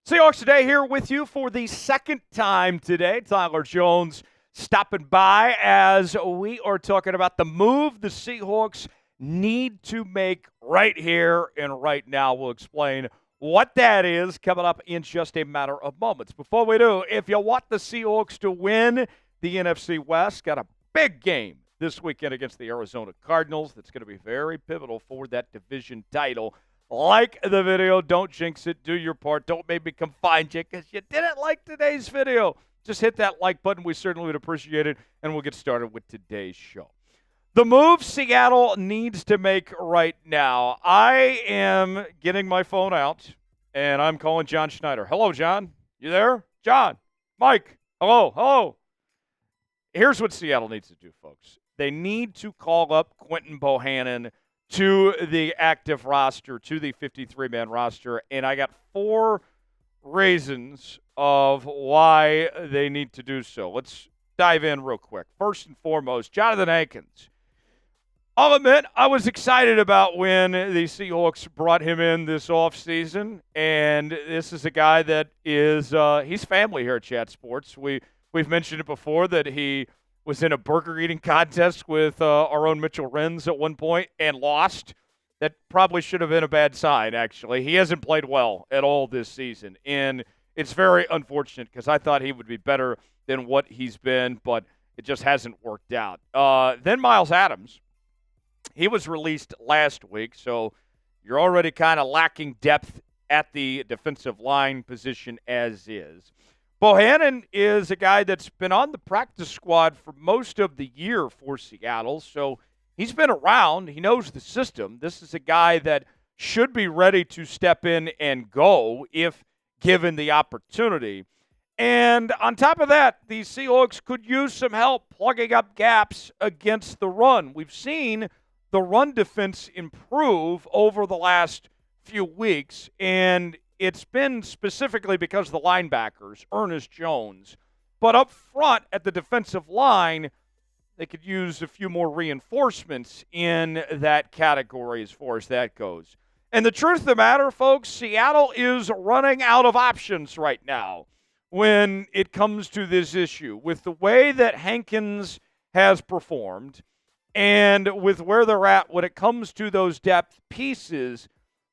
Seahawks Today here with you for the second time today. Tyler Jones stopping by as we are talking about the move the Seahawks need to make right here and right now. We'll explain what that is coming up in just a matter of moments. Before we do, if you want the Seahawks to win the NFC West, got a big game this weekend against the Arizona Cardinals that's going to be very pivotal for that division title. Like the video. Don't jinx it. Do your part. Don't make me come find you because you didn't like today's video. Just hit that like button. We certainly would appreciate it, and we'll get started with today's show. The move Seattle needs to make right now. I am getting my phone out, and I'm calling John Schneider. Hello, John. You there? John. Mike. Hello. Hello. Here's what Seattle needs to do, folks. They need to call up Quinton Bohanna to the active roster, to the 53-man roster, and I got 4 reasons of why they need to do so. Let's dive in real quick. First and foremost, Johnathan Hankins. I'll admit, I was excited about when the Seahawks brought him in this offseason, and this is a guy that is he's family here at Chat Sports. We've mentioned it before that he was in a burger eating contest with our own Mitchell Renz at one point and lost. That probably should have been a bad sign, actually. He hasn't played well at all this season, and it's very unfortunate because I thought he would be better than what he's been, but it just hasn't worked out. Then Myles Adams. He was released last week, so you're already kind of lacking depth at the defensive line position as is. Bohanna is a guy that's been on the practice squad for most of the year for Seattle, so he's been around. He knows the system. This is a guy that should be ready to step in and go if given the opportunity. And on top of that, the Seahawks could use some help plugging up gaps against the run. We've seen the run defense improve over the last few weeks, and it's been specifically because of the linebackers, Ernest Jones. But up front at the defensive line, they could use a few more reinforcements in that category as far as that goes. And the truth of the matter, folks, Seattle is running out of options right now when it comes to this issue. With the way that Hankins has performed and with where they're at when it comes to those depth pieces,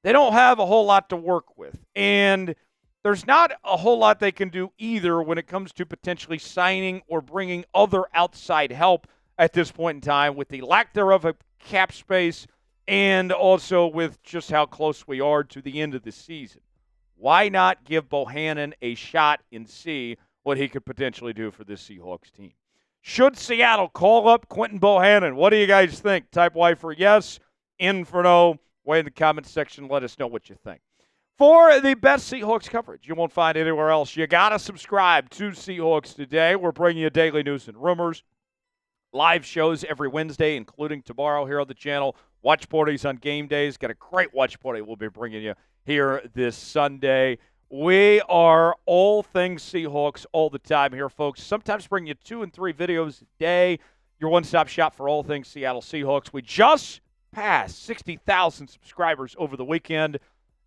they don't have a whole lot to work with. And there's not a whole lot they can do either when it comes to potentially signing or bringing other outside help at this point in time with the lack thereof of cap space and also with just how close we are to the end of the season. Why not give Bohanna a shot and see what he could potentially do for this Seahawks team? Should Seattle call up Quinton Bohanna? What do you guys think? Type Y for yes, in for no. Way in the comments section, let us know what you think. For the best Seahawks coverage you won't find anywhere else, you got to subscribe to Seahawks Today. We're bringing you daily news and rumors, live shows every Wednesday, including tomorrow here on the channel, watch parties on game days. Got a great watch party we'll be bringing you here this Sunday. We are all things Seahawks all the time here, folks. Sometimes bring you 2 and 3 videos a day. Your one-stop shop for all things Seattle Seahawks. We just passed 60,000 subscribers over the weekend.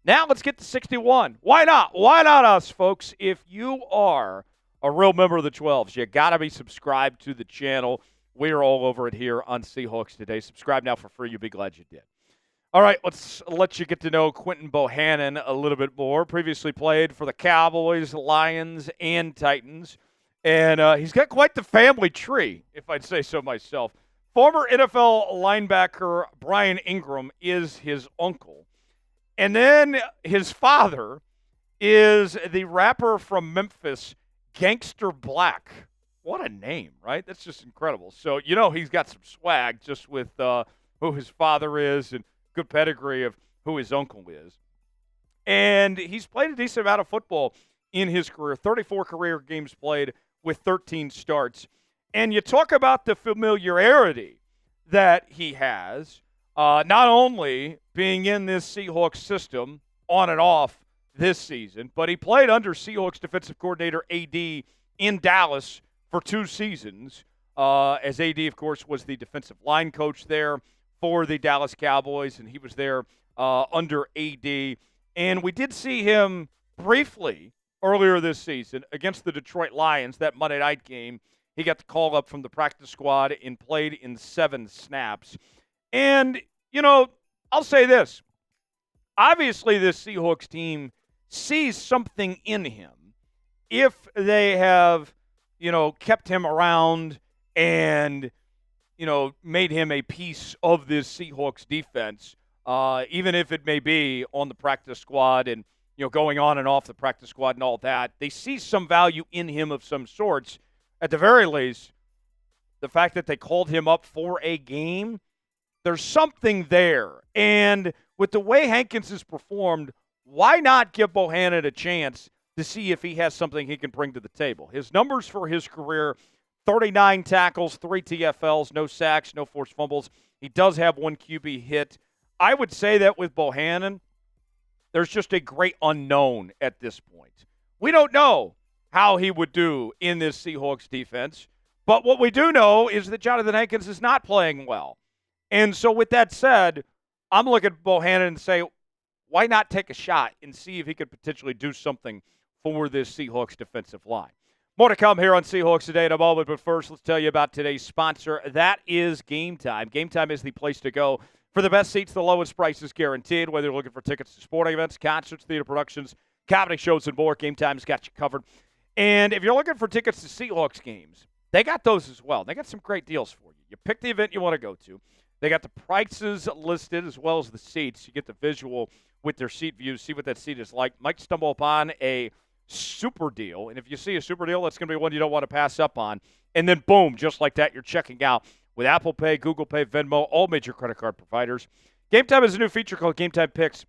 Now let's get to 61. Why not? Why not us, folks? If you are a real member of the 12s, you got to be subscribed to the channel. We are all over it here on Seahawks Today. Subscribe now for free. You'll be glad you did. All right, let's let you get to know Quinton Bohanna a little bit more. Previously played for the Cowboys, Lions, and Titans. And he's got quite the family tree, if I'd say so myself. Former NFL linebacker Brian Ingram is his uncle. And then his father is the rapper from Memphis, Gangster Black. What a name, right? That's just incredible. So, you know he's got some swag just with who his father is and good pedigree of who his uncle is. And he's played a decent amount of football in his career, 34 career games played with 13 starts. And you talk about the familiarity that he has, not only being in this Seahawks system on and off this season, but he played under Seahawks defensive coordinator AD in Dallas for 2 seasons, as AD, of course, was the defensive line coach there for the Dallas Cowboys, and he was there under AD. And we did see him briefly earlier this season against the Detroit Lions, that Monday night game. He got the call up from the practice squad and played in 7 snaps. And, I'll say this. Obviously, this Seahawks team sees something in him if they have, kept him around and, made him a piece of this Seahawks defense, even if it may be on the practice squad and, going on and off the practice squad and all that. They see some value in him of some sorts. At the very least, the fact that they called him up for a game, there's something there. And with the way Hankins has performed, why not give Bohanna a chance to see if he has something he can bring to the table? His numbers for his career, 39 tackles, 3 TFLs, no sacks, no forced fumbles. He does have 1 QB hit. I would say that with Bohanna, there's just a great unknown at this point. We don't know how he would do in this Seahawks defense, but what we do know is that Johnathan Hankins is not playing well. And so with that said, I'm looking at Bohanna and say, why not take a shot and see if he could potentially do something for this Seahawks defensive line? More to come here on Seahawks Today in a moment, but first, let's tell you about today's sponsor. That is Game Time. Game Time is the place to go for the best seats, the lowest prices guaranteed. Whether you're looking for tickets to sporting events, concerts, theater productions, comedy shows, and more, Game Time's got you covered. And if you're looking for tickets to Seahawks games, they got those as well. They got some great deals for you. You pick the event you want to go to. They got the prices listed as well as the seats. You get the visual with their seat views, see what that seat is like. Might stumble upon a super deal, and if you see a super deal, that's going to be one you don't want to pass up on. And then, boom, just like that, you're checking out with Apple Pay, Google Pay, Venmo, all major credit card providers. Game Time has a new feature called Game Time Picks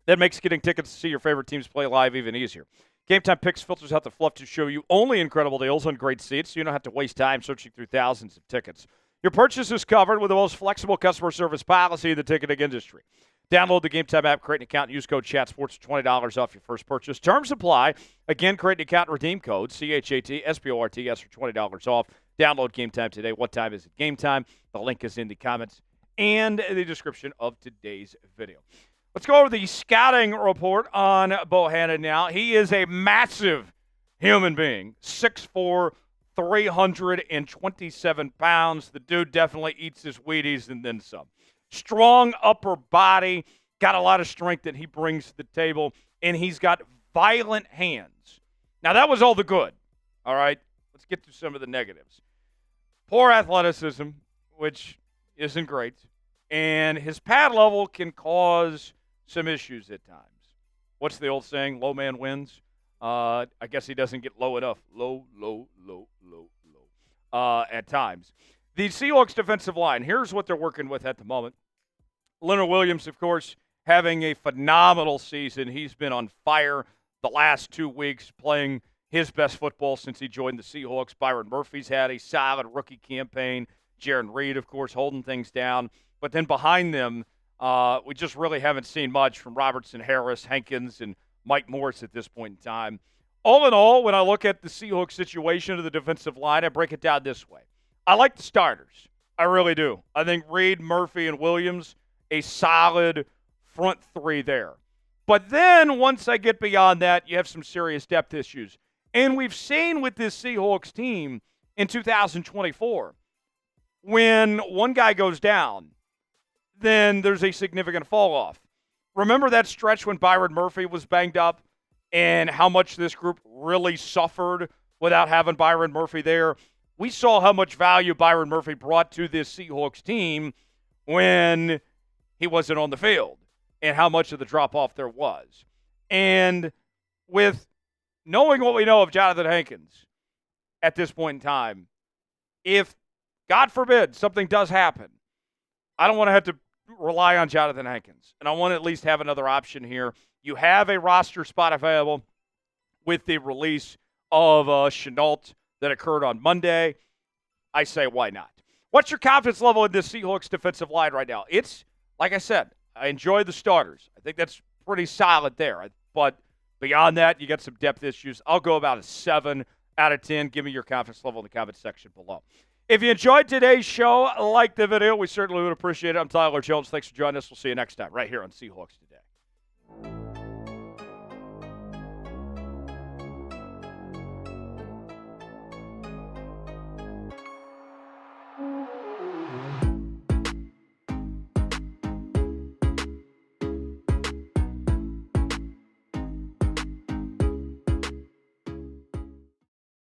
that makes getting tickets to see your favorite teams play live even easier. Game Time Picks filters out the fluff to show you only incredible deals on great seats, so you don't have to waste time searching through thousands of tickets. Your purchase is covered with the most flexible customer service policy in the ticketing industry. Download the Game Time app, create an account, and use code CHATSPORTS for $20 off your first purchase. Terms apply. Again, create an account and redeem code CHATSPORTS for $20 off. Download Game Time today. What time is it? Game Time. The link is in the comments and the description of today's video. Let's go over the scouting report on Bohanna now. He is a massive human being, 6'4", 327 pounds. The dude definitely eats his Wheaties and then some. Strong upper body, got a lot of strength that he brings to the table, and he's got violent hands. Now, that was all the good, all right? Let's get to some of the negatives. Poor athleticism, which isn't great, and his pad level can cause some issues at times. What's the old saying? Low man wins. I guess he doesn't get low enough. Low at times. The Seahawks defensive line, here's what they're working with at the moment. Leonard Williams, of course, having a phenomenal season. He's been on fire the last 2 weeks, playing his best football since he joined the Seahawks. Byron Murphy's had a solid rookie campaign. Jarran Reed, of course, holding things down. But then behind them, we just really haven't seen much from Robertson-Harris, Hankins, and Mike Morris at this point in time. All in all, when I look at the Seahawks situation of the defensive line, I break it down this way. I like the starters. I really do. I think Reed, Murphy, and Williams, a solid front 3 there. But then once I get beyond that, you have some serious depth issues. And we've seen with this Seahawks team in 2024, when one guy goes down, then there's a significant fall off. Remember that stretch when Byron Murphy was banged up and how much this group really suffered without having Byron Murphy there? We saw how much value Byron Murphy brought to this Seahawks team when he wasn't on the field and how much of the drop-off there was. And with knowing what we know of Johnathan Hankins at this point in time, if, God forbid, something does happen, I don't want to have to rely on Johnathan Hankins. And I want to at least have another option here. You have a roster spot available with the release of Schneider that occurred on Monday. I say, why not? What's your confidence level in this Seahawks defensive line right now? It's, like I said, I enjoy the starters. I think that's pretty solid there. But beyond that, you got some depth issues. I'll go about a 7 out of 10. Give me your confidence level in the comment section below. If you enjoyed today's show, like the video. We certainly would appreciate it. I'm Tyler Jones. Thanks for joining us. We'll see you next time right here on Seahawks Today.